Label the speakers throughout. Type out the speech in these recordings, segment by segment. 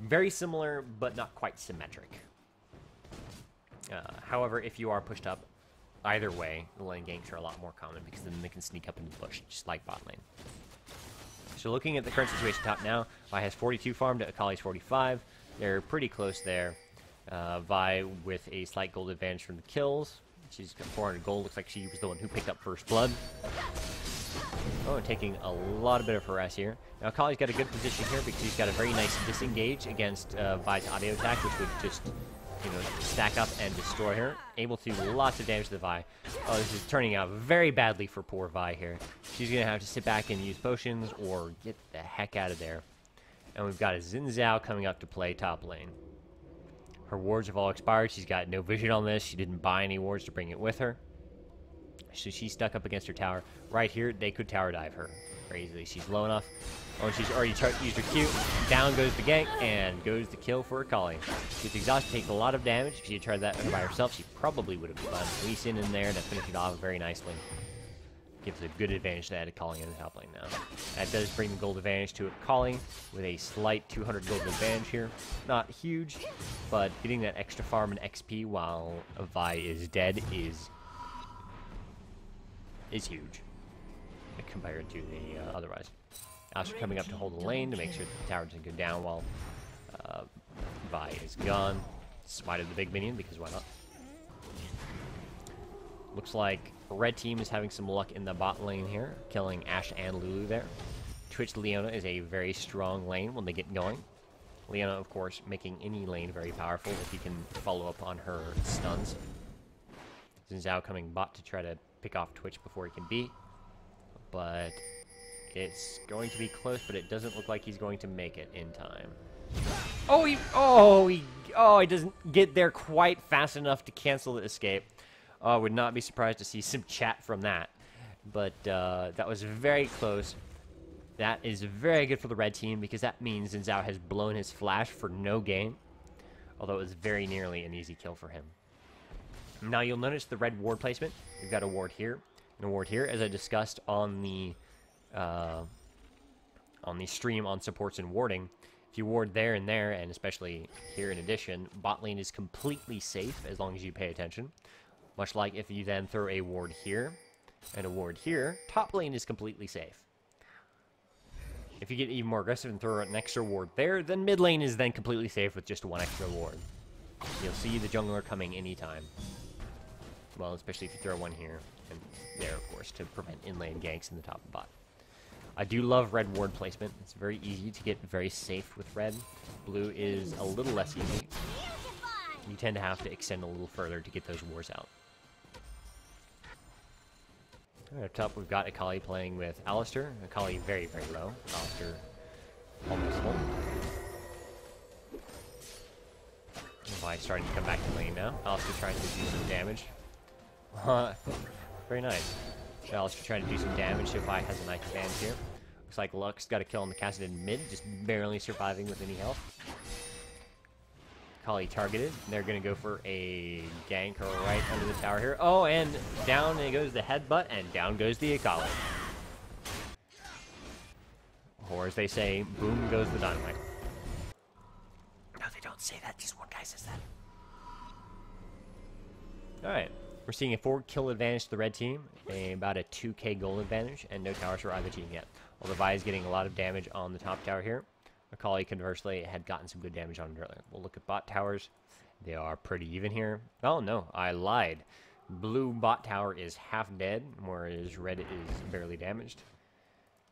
Speaker 1: Very similar, but not quite symmetric. However, if you are pushed up, either way, the lane ganks are a lot more common because then they can sneak up into the bush, just like bot lane. So looking at the current situation top now, Vi has 42 farmed, Akali's 45. They're pretty close there. Vi with a slight gold advantage from the kills. She's got 400 gold. Looks like she was the one who picked up first blood. Oh, and taking a lot of bit of harass here. Now Akali's got a good position here because he's got a very nice disengage against Vi's audio attack, which would just, you know, stack up and destroy her. Able to do lots of damage to the Vi. Oh, this is turning out very badly for poor Vi here. She's going to have to sit back and use potions or get the heck out of there. And we've got a Xin Zhao coming up to play top lane. Her wards have all expired. She's got no vision on this. She didn't buy any wards to bring it with her. So she's stuck up against her tower. Right here, they could tower dive her very easily. She's low enough. Oh, and she's already used her Q. Down goes the gank, and goes the kill for Akali. Gets exhausted, takes a lot of damage. If she had tried that by herself, she probably would have done Lee Sin in there to finish it off very nicely. Gives a good advantage to that Akali in the top lane now. That does bring the gold advantage to Akali with a slight 200 gold advantage here. Not huge, but getting that extra farm and XP while Vi is dead is huge compared to the otherwise. Asher coming up to hold the lane to make sure that the tower doesn't go down while Vi is gone. Smited the big minion because why not? Looks like red team is having some luck in the bot lane here, killing Ashe and Lulu there. Twitch Leona is a very strong lane when they get going. Leona, of course, making any lane very powerful if you can follow up on her stuns. Xin Zhao coming bot to try to pick off Twitch before he can be. But it's going to be close, but it doesn't look like he's going to make it in time. Oh, he doesn't get there quite fast enough to cancel the escape. I would not be surprised to see some chat from that. But that was very close. That is very good for the red team because that means Xin Zhao has blown his flash for no gain. Although it was very nearly an easy kill for him. Now you'll notice the red ward placement. We've got a ward here and a ward here, as I discussed on the stream on supports and warding. If you ward there and there, and especially here in addition, bot lane is completely safe as long as you pay attention. Much like if you then throw a ward here and a ward here, top lane is completely safe. If you get even more aggressive and throw an extra ward there, then mid lane is then completely safe with just one extra ward. You'll see the jungler coming anytime. Well, especially if you throw one here and there, of course, to prevent in-lane ganks in the top of the bot. I do love red ward placement. It's very easy to get very safe with red. Blue is a little less easy. You tend to have to extend a little further to get those wars out. Right, up top, we've got Akali playing with Alistar. Akali very, very low. Alistar almost full. Vi starting to come back to lane now. Alistar trying to do some damage. Very nice. Alistar trying to do some damage, so Vi has a nice advantage here. Looks like Lux got a kill on the Cassidin mid, just barely surviving with any health. Akali targeted. They're going to go for a gank right under the tower here. Oh, and down goes the headbutt, and down goes the Akali. Or as they say, boom goes the dynamite. No, they don't say that. Just one guy says that. Alright. We're seeing a 4 kill advantage to the red team, about a 2k gold advantage, and no towers for either team yet. Although Vi is getting a lot of damage on the top tower here. Akali, conversely, had gotten some good damage on it earlier. We'll look at bot towers. They are pretty even here. Oh, no, I lied. Blue bot tower is half dead, whereas red is barely damaged.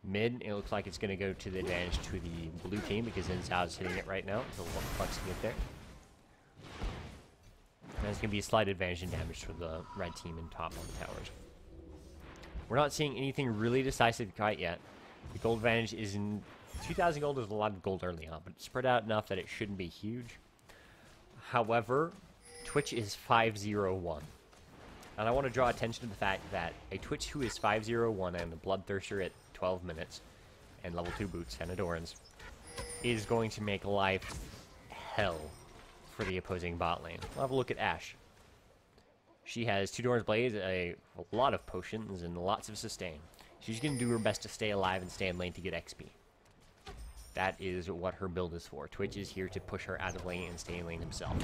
Speaker 1: Mid, it looks like it's going to go to the advantage to the blue team because Xin Zhao is hitting it right now, so Flux can get there. And there's going to be a slight advantage in damage for the red team in top on the towers. We're not seeing anything really decisive quite yet. The gold advantage is in 2,000 gold is a lot of gold early on, but it's spread out enough that it shouldn't be huge. However, Twitch is 501. And I want to draw attention to the fact that a Twitch who is 501 and a Bloodthirster at 12 minutes and level 2 boots and Adorans is going to make life hell for the opposing bot lane. We'll have a look at Ashe. She has 2 Doran's Blades, a lot of potions, and lots of sustain. She's going to do her best to stay alive and stay in lane to get XP. That is what her build is for. Twitch is here to push her out of lane and stay in lane himself.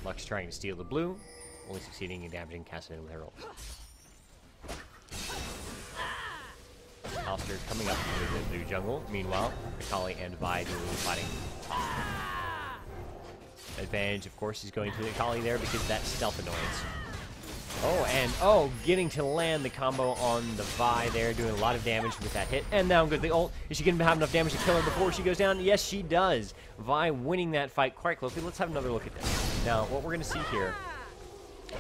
Speaker 1: Lux trying to steal the blue, only succeeding in damaging Cassidy with her ult. Alistair coming up into the blue jungle. Meanwhile, Akali and Vi doing fighting. Advantage, of course, is going to the Akali there because that's stealth annoyance. Oh, and getting to land the combo on the Vi there, doing a lot of damage with that hit. And now good, the ult. Is she going to have enough damage to kill her before she goes down? Yes, she does. Vi winning that fight quite closely. Let's have another look at this. Now, what we're going to see here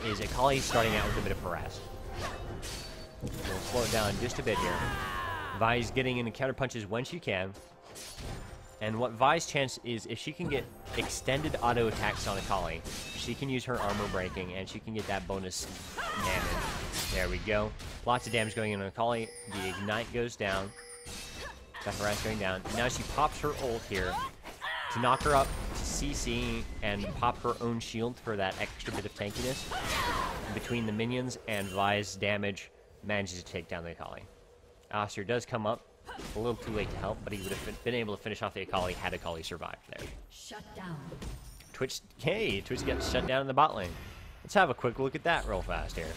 Speaker 1: is Akali starting out with a bit of harass. We'll slow it down just a bit here. Vi's getting in the counter punches when she can. And what Vi's chance is, if she can get extended auto attacks on Akali, she can use her armor breaking and she can get that bonus damage. There we go. Lots of damage going in on Akali. The ignite goes down. That harass going down. Now she pops her ult here to knock her up to CC and pop her own shield for that extra bit of tankiness. Between the minions and Vi's damage manages to take down the Akali. Alistair does come up. A little too late to help, but he would have been able to finish off the Akali had Akali survived there.
Speaker 2: Shut down.
Speaker 1: Twitch gets shut down in the bot lane. Let's have a quick look at that real fast here.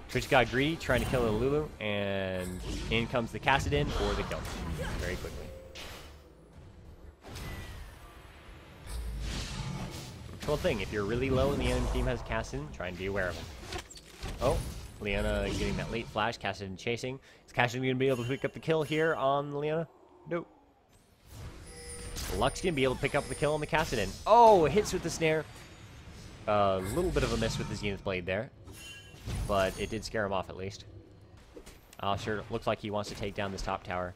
Speaker 1: Twitch got greedy, trying to kill the Lulu, and in comes the Cassidin for the kill. Very quickly. Cool thing, if you're really low and the enemy team has Cassidin, try and be aware of him. Oh, Leona getting that late flash, Cassidin chasing. Is Cassidin going to be able to pick up the kill here on Leona? Nope. Lux going to be able to pick up the kill on the Cassidin. Oh, hits with the snare. A little bit of a miss with the Zenith Blade there. But it did scare him off at least. Sure, looks like he wants to take down this top tower.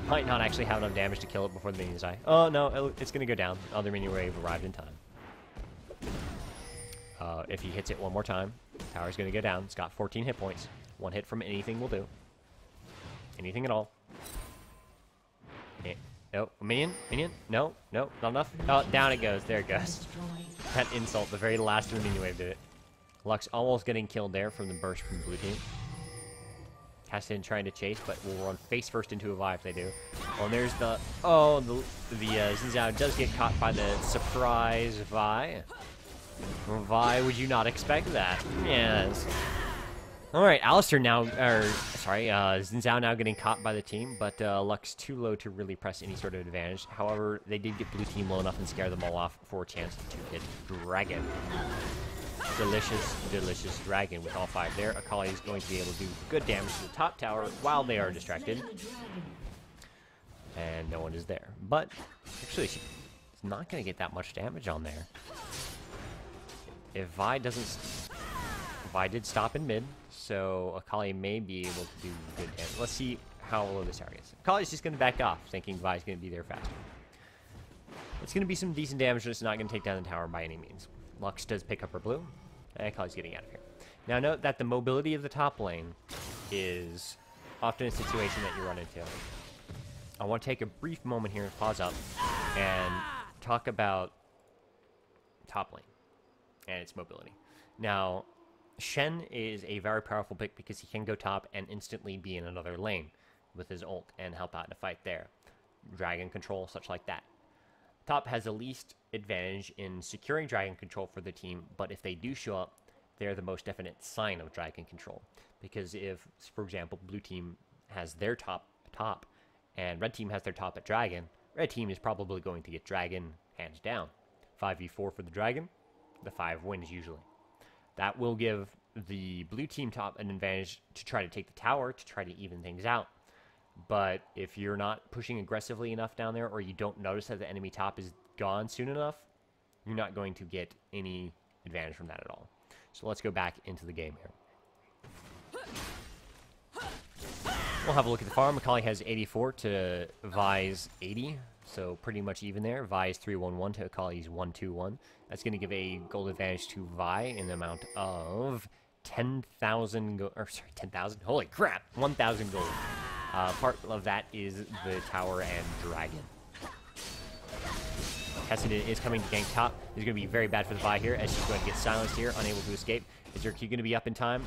Speaker 1: Might not actually have enough damage to kill it before the minions die. Oh, no, it's going to go down. Other minion wave arrived in time. If he hits it one more time, tower's going to go down. It's got 14 hit points. One hit from anything will do. Anything at all. No, minion? No, not enough. Oh, down it goes. There it goes. That insult, the very last of the minion wave did it. Lux almost getting killed there from the burst from the blue team. Cassidin trying to chase, but will run face first into a Vi if they do. Well, and there's the... Oh, the Xin Zhao does get caught by the surprise Vi. Why would you not expect that? Yes. Alright, Alistair now, Xin Zhao now getting caught by the team, but Lux too low to really press any sort of advantage. However, they did get blue team low enough and scare them all off for a chance to hit Dragon. Delicious, delicious Dragon with all 5 there. Akali is going to be able to do good damage to the top tower while they are distracted. And no one is there. But, actually, she's not going to get that much damage on there. If Vi doesn't... Vi did stop in mid, so Akali may be able to do good damage. Let's see how low this tower is. Akali's just going to back off, thinking Vi's going to be there faster. It's going to be some decent damage, but it's not going to take down the tower by any means. Lux does pick up her blue, and Akali's getting out of here. Now note that the mobility of the top lane is often a situation that you run into. I want to take a brief moment here and pause up and talk about top lane and its mobility. Now, Shen is a very powerful pick because he can go top and instantly be in another lane with his ult and help out in a fight there. Dragon control, such like that. Top has the least advantage in securing dragon control for the team, but if they do show up, they're the most definite sign of dragon control. Because if, for example, blue team has their top and red team has their top at dragon, red team is probably going to get dragon hands down. 5v4 for the dragon, the 5 wins usually. That will give the blue team top an advantage to try to take the tower, to try to even things out. But if you're not pushing aggressively enough down there, or you don't notice that the enemy top is gone soon enough, you're not going to get any advantage from that at all. So let's go back into the game here. We'll have a look at the farm. Akali has 84 to Vi's 80, so pretty much even there. Vi's 311 to Akali's 121. That's going to give a gold advantage to Vi in the amount of 10,000 gold. Or sorry, 10,000? Holy crap! 1,000 gold. Part of that is the tower and dragon. Cassidin is coming to gank top. This is going to be very bad for the Vi here, as she's going to get silenced here, unable to escape. Is her Q going to be up in time?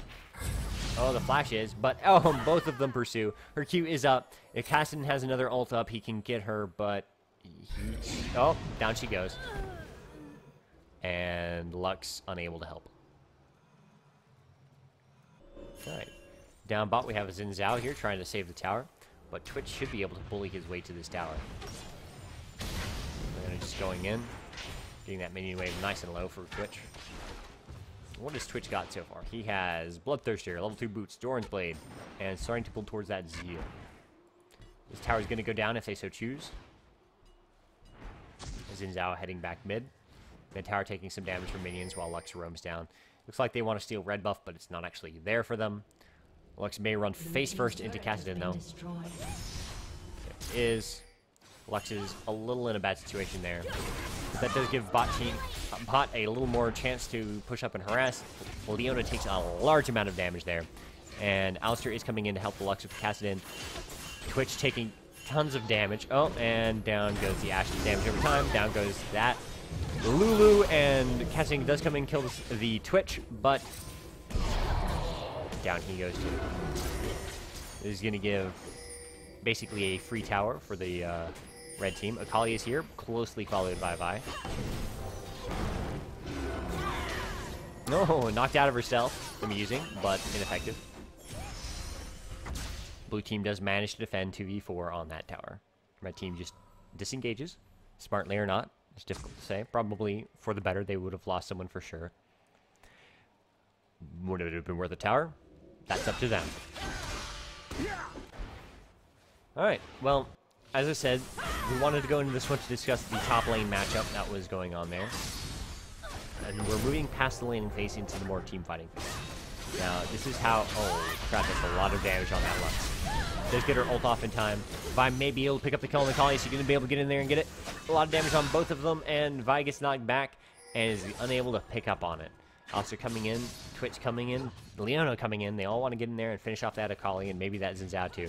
Speaker 1: Oh, the flash is, but oh, both of them pursue. Her Q is up. If Cassidy has another ult up, he can get her, but oh, down she goes. And Lux unable to help. Alright. Down bot, we have a Xin Zhao here trying to save the tower, but Twitch should be able to bully his way to this tower. And just going in, getting that minion wave nice and low for Twitch. What has Twitch got so far? He has Bloodthirster, level 2 boots, Doran's Blade, and starting to pull towards that Zeal. This tower is going to go down if they so choose. Xin Zhao heading back mid. Mid tower taking some damage from minions while Lux roams down. Looks like they want to steal red buff, but it's not actually there for them. Lux may run face first into Kassadin, though. It is. Lux is a little in a bad situation there. But that does give bot a little more chance to push up and harass. Leona takes a large amount of damage there. And Alistair is coming in to help the Lux with Kassadin. Twitch taking tons of damage. Oh, and down goes the Ashes damage over time. Down goes that. Lulu and Kassadin does come in and kill the Twitch, but down he goes too. This is going to give basically a free tower for the red team. Akali is here, closely followed by Vi. No, knocked out of herself. Amusing, but ineffective. Blue team does manage to defend 2v4 on that tower. Red team just disengages. Smartly or not, it's difficult to say. Probably for the better, they would have lost someone for sure. Would it have been worth a tower? That's up to them. Alright, well, as I said, we wanted to go into this one to discuss the top lane matchup that was going on there. And we're moving past the laning phase into the more team fighting phase. Now, this is how... Oh, crap, that's a lot of damage on that Lux. Does get her ult off in time. Vi may be able to pick up the kill on the Kali, so you're going to be able to get in there and get it. A lot of damage on both of them, and Vi gets knocked back and is unable to pick up on it. Alistair coming in, Twitch coming in, Leona coming in. They all want to get in there and finish off that Akali, and maybe that Xin Zhao too.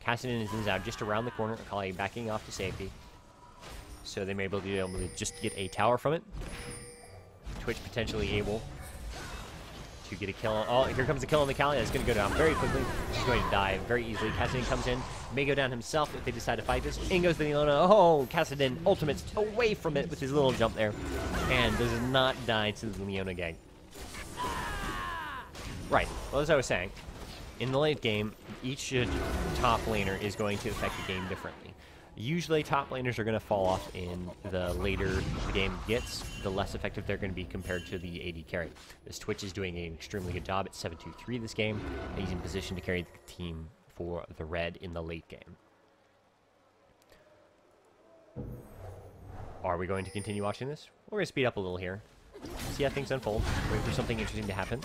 Speaker 1: Kassadin and Xin Zhao just around the corner. Akali backing off to safety. So they may be able to just get a tower from it. Twitch potentially able to get a kill. Oh, here comes the kill on the Kali. That's going to go down very quickly. She's going to die very easily. Kassadin comes in. May go down himself if they decide to fight this. In goes the Leona. Oh, Kassadin ultimates away from it with his little jump there. And does not die to the Leona gang. Right. Well, as I was saying, in the late game, each top laner is going to affect the game differently. Usually, top laners are going to fall off in the later the game gets, the less effective they're going to be compared to the AD carry. This Twitch is doing an extremely good job at 7-2-3 this game, and he's in position to carry the team for the red in the late game. Are we going to continue watching this? We're going to speed up a little here. See how things unfold. Wait for something interesting to happen.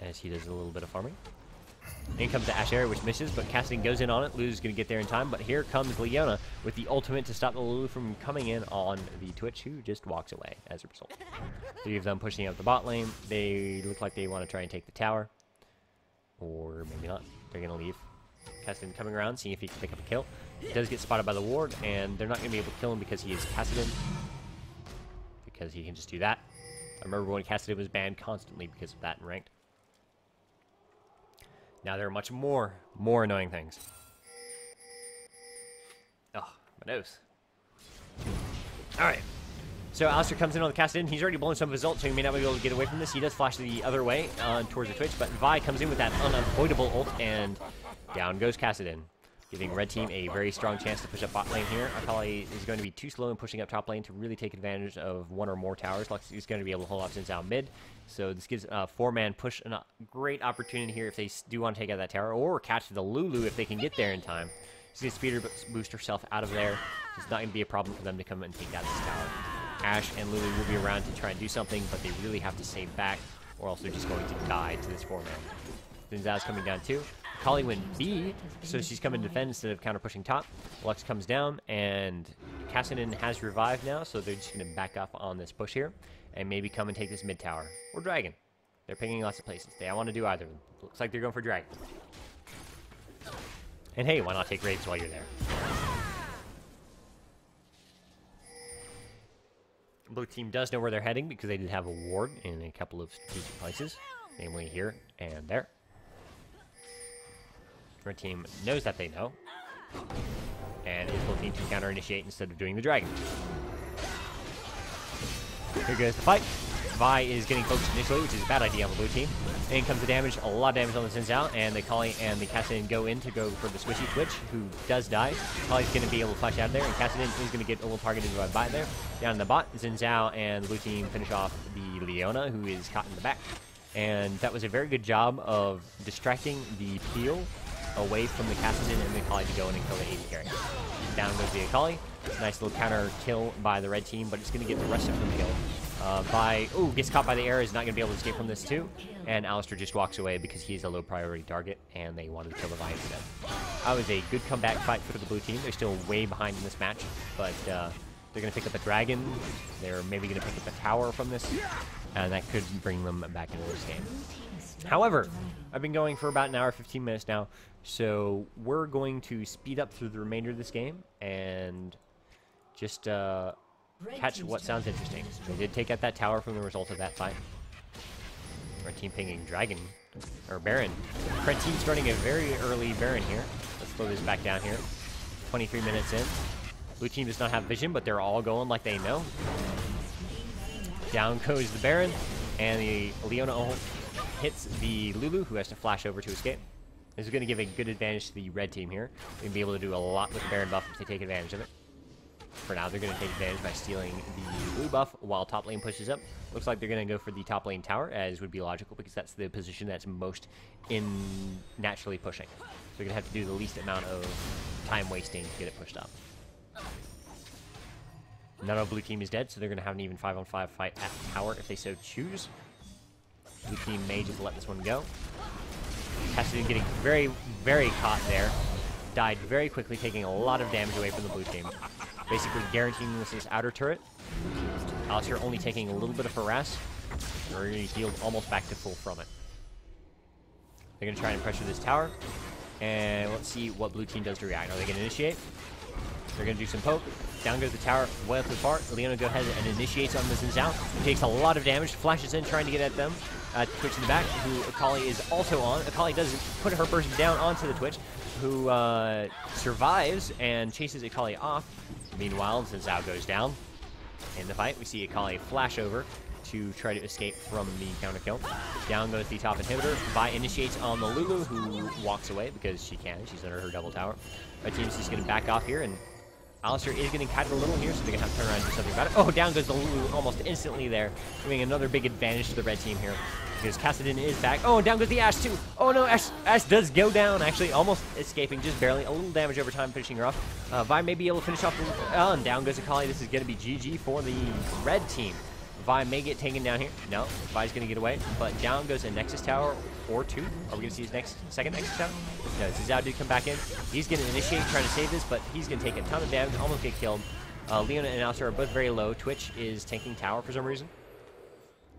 Speaker 1: As he does a little bit of farming. In comes the Ash Area, which misses, but Kassadin goes in on it. Lulu's going to get there in time, but here comes Leona with the ultimate to stop the Lulu from coming in on the Twitch, who just walks away as a result. Three of them pushing out the bot lane. They look like they want to try and take the tower. Or maybe not. They're going to leave. Kassadin coming around, seeing if he can pick up a kill. He does get spotted by the ward, and they're not going to be able to kill him because he is Kassadin. Because he can just do that. I remember when Kassadin was banned constantly because of that in ranked. Now there are much more annoying things. Oh, my nose. Alright. So Alistair comes in on the Kassadin. He's already blown some of his ult, so he may not be able to get away from this. He does flash the other way towards the Twitch, but Vi comes in with that unavoidable ult, and down goes Kassadin, giving red team a very strong chance to push up bot lane here. Akali is going to be too slow in pushing up top lane to really take advantage of one or more towers. Lux is going to be able to hold off Xin Zhao mid. So this gives a four-man push a great opportunity here if they do want to take out that tower, or catch the Lulu if they can get there in time. She's going to speeder boost herself out of there. It's not going to be a problem for them to come and take out this tower. Ashe and Lulu will be around to try and do something, but they really have to save back, or else they're just going to die to this four-man. Xin Zhao's coming down too. Akali went B, so she's coming to defend instead of counter pushing top. Lux comes down, and Kassadin has revived now, so they're just going to back up on this push here, and maybe come and take this mid tower. Or Dragon. They're picking lots of places. They want to do either of them. Looks like they're going for Dragon. And hey, why not take Raids while you're there? Blue team does know where they're heading because they did have a ward in a couple of strategic places, namely here and there. Red team knows that they know, and is looking to counter-initiate instead of doing the dragon. Here goes the fight. Vi is getting focused initially, which is a bad idea on the blue team. In comes the damage, a lot of damage on the Xin Zhao, and the Kali and the Kassadin go in to go for the swishy twitch, who does die. Kali's going to be able to flash out of there, and Kassadin is going to get a little targeted by bot there. Down in the bot, Xin Zhao and the blue team finish off the Leona, who is caught in the back. And that was a very good job of distracting the peel away from the Kassadin and the Akali to go in and kill the AD carry. Down goes the Akali. Nice little counter kill by the red team, but it's going to get the rest of them killed. Gets caught by the air, is not going to be able to escape from this too. And Alistar just walks away because he's a low priority target, and they wanted to kill the Vi instead. That was a good comeback fight for the blue team. They're still way behind in this match, but they're going to pick up a dragon. They're maybe going to pick up a tower from this, and that could bring them back into this game. However, I've been going for about an hour, 15 minutes now, so we're going to speed up through the remainder of this game and just catch what sounds interesting. They did take out that tower from the result of that fight. Red team pinging dragon, or Baron. Red team starting a very early Baron here. Let's slow this back down here. 23 minutes in. Blue team does not have vision, but they're all going like they know. Down goes the Baron, and the Leona hits the Lulu, who has to flash over to escape. This is going to give a good advantage to the red team here. They're going to be able to do a lot with the Baron buff if they take advantage of it. For now, they're going to take advantage by stealing the blue buff while top lane pushes up. Looks like they're going to go for the top lane tower, as would be logical, because that's the position that's most naturally pushing. So they're going to have to do the least amount of time wasting to get it pushed up. None of blue team is dead, so they're going to have an even 5-on-5 fight at the tower if they so choose. Blue team may just let this one go. Kassadin getting very, very caught there. Died very quickly, taking a lot of damage away from the blue team. Basically guaranteeing this outer turret. Alistar only taking a little bit of harass. We're going to heal almost back to full from it. They're going to try and pressure this tower. And let's see what blue team does to react. Are they going to initiate? They're going to do some poke. Down goes the tower, way up the part. Leona goes ahead and initiates on the Xin Zhao. He takes a lot of damage, flashes in, trying to get at them. Twitch in the back, who Akali is also on. Akali does put her burst down onto the Twitch, who survives and chases Akali off. Meanwhile, Xin Zhao goes down. In the fight, we see Akali flash over to try to escape from the counter kill. Down goes the top inhibitor. Vi initiates on the Lulu, who walks away because she can. She's under her double tower. Red team's just going to back off here, and Alistar is getting kited a little here, so they're going to have to turn around and do something about it. Oh, down goes the Lulu almost instantly there, giving another big advantage to the red team here. Because Kassadin is back. Oh, down goes the Ashe too. Oh no, Ashe does go down, actually, almost escaping, just barely. A little damage over time, finishing her off. Vi may be able to finish off the... and down goes Akali. This is going to be GG for the red team. Vi may get taken down here. No, Vi's going to get away. But down goes a Nexus Tower or two. Are we going to see his second Nexus Tower? No, Zizao did come back in. He's going to initiate trying to save this, but he's going to take a ton of damage, almost get killed. Leona and Alistar are both very low. Twitch is tanking tower for some reason.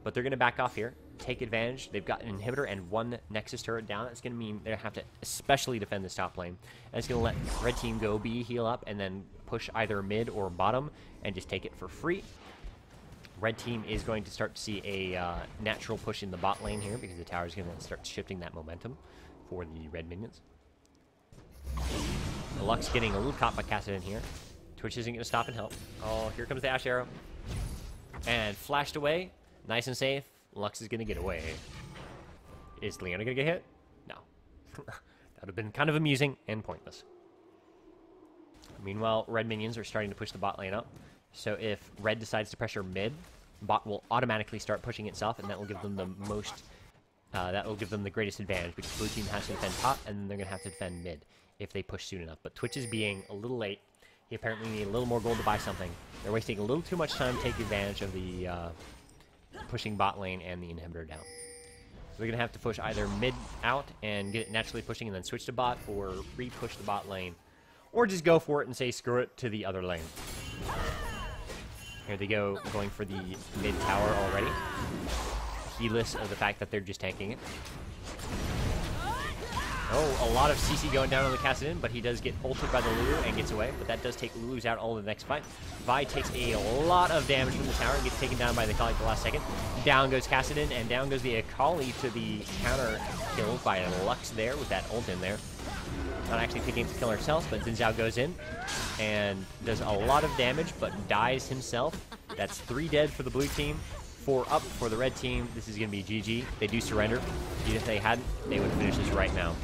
Speaker 1: But they're going to back off here, take advantage. They've got an inhibitor and one Nexus turret down. That's going to mean they have to especially defend this top lane. And it's going to let red team go B, heal up, and then push either mid or bottom and just take it for free. Red team is going to start to see a natural push in the bot lane here because the tower is going to start shifting that momentum for the red minions. The Lux getting a little caught by Kassadin here. Twitch isn't going to stop and help. Oh, here comes the Ashe arrow. And flashed away. Nice and safe. Lux is going to get away. Is Leona going to get hit? No. That would have been kind of amusing and pointless. Meanwhile, red minions are starting to push the bot lane up. So if red decides to pressure mid, bot will automatically start pushing itself, and that will give them the most... that will give them the greatest advantage, because blue team has to defend top, and then they're going to have to defend mid if they push soon enough. But Twitch is being a little late. He apparently needs a little more gold to buy something. They're wasting a little too much time to take advantage of the pushing bot lane and the inhibitor down. So they're going to have to push either mid out and get it naturally pushing and then switch to bot, or re-push the bot lane, or just go for it and say screw it to the other lane. Here they go, going for the mid tower already. Heedless of the fact that they're just tanking it. Oh, a lot of CC going down on the Kassadin, but he does get ulted by the Lulu and gets away. But that does take Lulu's out all in the next fight. Vi takes a lot of damage from the tower and gets taken down by the Akali at the last second. Down goes Kassadin, and down goes the Akali to the counter kill by Lux there with that ult in there. Not actually picking to kill herself, but Xin Zhao goes in and does a lot of damage, but dies himself. That's 3 dead for the blue team, 4 up for the red team. This is going to be GG. They do surrender. Even if they hadn't, they would finish this right now.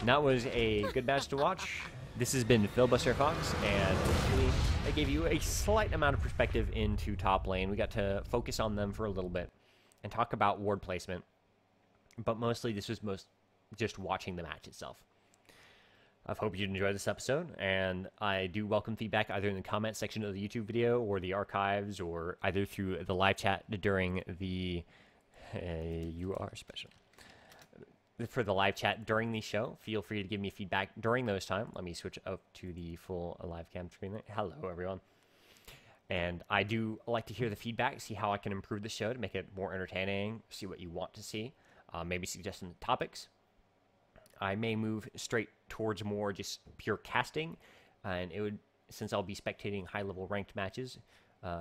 Speaker 1: And that was a good match to watch. This has been Filibuster Fox, and hopefully I gave you a slight amount of perspective into top lane. We got to focus on them for a little bit and talk about ward placement, but mostly this was just watching the match itself. I hope you enjoyed this episode, and I do welcome feedback either in the comment section of the YouTube video or the archives, or either through the live chat during the you are special. For the live chat during the show, feel free to give me feedback during those times. Let me switch up to the full live cam screen there. Hello, everyone. And I do like to hear the feedback, see how I can improve the show to make it more entertaining, see what you want to see, maybe suggest some topics. I may move straight towards more just pure casting, and it would, since I'll be spectating high-level ranked matches,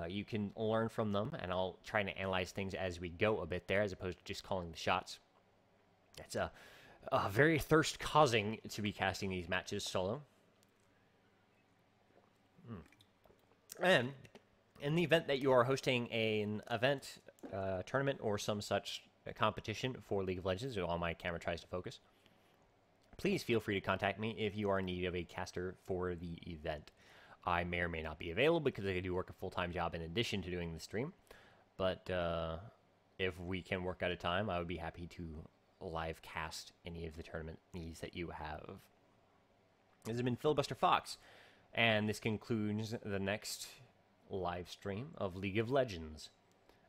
Speaker 1: you can learn from them, and I'll try to analyze things as we go a bit there, as opposed to just calling the shots. It's very thirst-causing to be casting these matches solo. And in the event that you are hosting an event, tournament, or some such competition for League of Legends, all my camera tries to focus, please feel free to contact me if you are in need of a caster for the event. I may or may not be available because I do work a full-time job in addition to doing the stream. But if we can work out a time, I would be happy to live cast any of the tournament needs that you have. This has been Filibuster Fox, and this concludes the next live stream of League of Legends.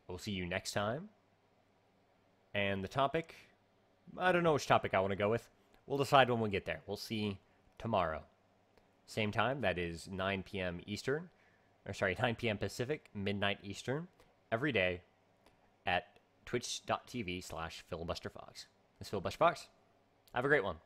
Speaker 1: We'll see you next time. And the topic, I don't know which topic I want to go with. We'll decide when we get there. We'll see tomorrow. Same time, that is 9 p.m. Eastern. Or sorry, 9 p.m. Pacific, midnight Eastern, every day at twitch.tv/filibusterfox. This is Filibuster Fox. Have a great one.